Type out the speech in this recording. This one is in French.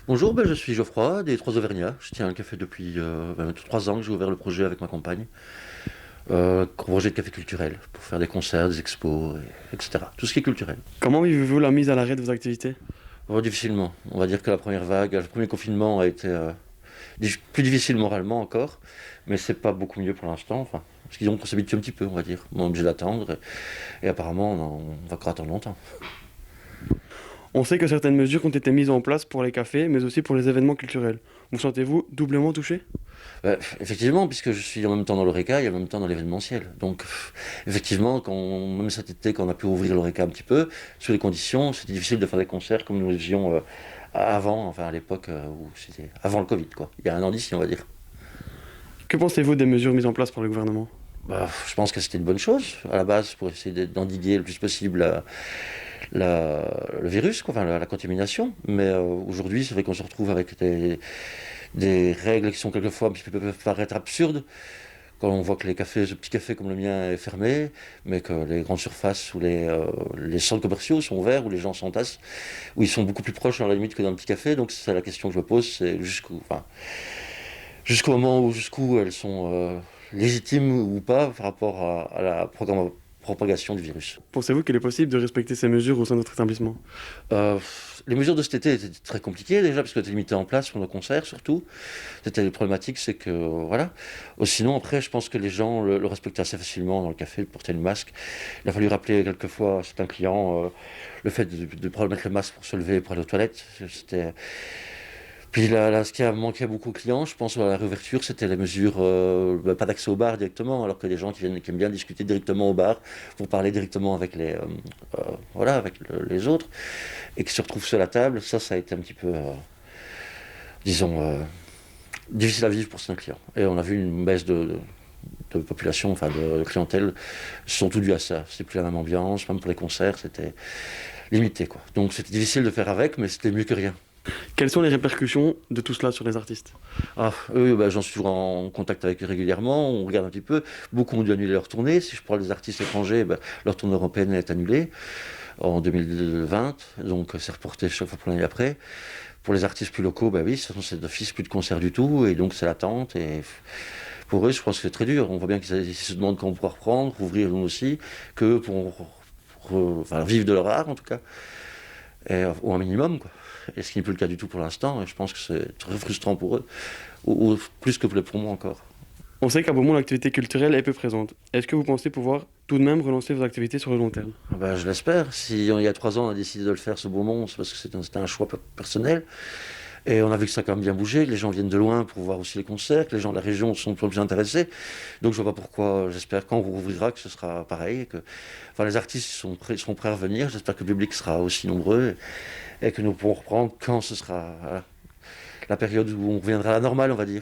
Bonjour, je suis Geoffroy des Trois Auvergnats. Je tiens un café depuis 3 ans que j'ai ouvert le projet avec ma compagne. Projet de café culturel pour faire des concerts, des expos, etc. Tout ce qui est culturel. Comment vivez-vous la mise à l'arrêt de vos activités? Difficilement. On va dire que la première vague, le premier confinement a été plus difficile moralement encore, mais c'est pas beaucoup mieux pour l'instant. Enfin, parce qu'ils ont qu'on s'habitue un petit peu, on va dire. On est obligé d'attendre et apparemment on va encore attendre longtemps. On sait que certaines mesures ont été mises en place pour les cafés, mais aussi pour les événements culturels. Vous sentez-vous doublement touché? Effectivement, puisque je suis en même temps dans l'ORECA et en même temps dans l'événementiel. Donc, effectivement, même cet été, quand on a pu ouvrir l'ORECA un petit peu, sous les conditions, c'était difficile de faire des concerts comme nous le faisions avant, enfin à l'époque où c'était avant le Covid, quoi. Il y a un an d'ici, on va dire. Que pensez-vous des mesures mises en place par le gouvernement? Je pense que c'était une bonne chose, à la base, pour essayer d'endiguer le plus possible le virus, quoi, enfin la contamination. Mais aujourd'hui, c'est vrai qu'on se retrouve avec des règles qui sont quelquefois qui peuvent paraître absurdes. Quand on voit que les cafés, ce petit café comme le mien est fermé, mais que les grandes surfaces ou les centres commerciaux sont ouverts, où les gens s'entassent, où ils sont beaucoup plus proches dans la limite que dans le petit café. Donc c'est la question que je me pose, c'est jusqu'au moment jusqu'où elles sont légitimes ou pas par rapport à la propagation du virus. Pensez-vous qu'il est possible de respecter ces mesures au sein de notre établissement? Euh, les mesures de cet été étaient très compliquées déjà, parce que c'était limité en place pour nos concerts surtout. C'était le problématique, c'est que voilà. Sinon, après, je pense que les gens le respectaient assez facilement dans le café, de porter le masque. Il a fallu rappeler quelquefois à certains clients le fait de pas mettre le masque pour se lever et pour aller aux toilettes. Puis là, ce qui a manqué à beaucoup de clients, je pense, à la réouverture, c'était les mesures, pas d'accès au bar directement, alors que les gens qui aiment bien discuter directement au bar pour parler directement avec voilà, avec les autres, et qui se retrouvent seuls à table, ça a été un petit peu, disons, difficile à vivre pour certains clients. Et on a vu une baisse de population, enfin de clientèle, sont tout dû à ça. C'était plus la même ambiance, même pour les concerts, c'était limité, quoi. Donc c'était difficile de faire avec, mais c'était mieux que rien. Quelles sont les répercussions de tout cela sur les artistes? Eux, j'en suis toujours en contact avec eux régulièrement, on regarde un petit peu. Beaucoup ont dû annuler leur tournée. Si je prends les artistes étrangers, leur tournée européenne est annulée en 2020, donc c'est reporté chaque fois pour l'année après. Pour les artistes plus locaux, oui, c'est d'office plus de concerts du tout, et donc c'est l'attente. Et pour eux, je pense que c'est très dur. On voit bien qu'ils se demandent quand on pourra reprendre, ouvrir nous aussi, qu'eux pourront enfin, vivre de leur art en tout cas, ou un minimum, quoi. Et ce qui n'est plus le cas du tout pour l'instant, et je pense que c'est très frustrant pour eux, ou plus que pour moi encore. On sait qu'à Beaumont, l'activité culturelle est peu présente. Est-ce que vous pensez pouvoir tout de même relancer vos activités sur le long terme? Je l'espère. Si il y a 3 ans on a décidé de le faire ce Beaumont, c'est parce que c'était un choix personnel. Et on a vu que ça a quand même bien bougé, que les gens viennent de loin pour voir aussi les concerts, que les gens de la région sont de plus en plus intéressés. Donc je vois pas pourquoi, j'espère quand on rouvrira que ce sera pareil. Enfin, les artistes seront prêts à revenir, j'espère que le public sera aussi nombreux et que nous pourrons reprendre quand ce sera voilà, la période où on reviendra à la normale, on va dire.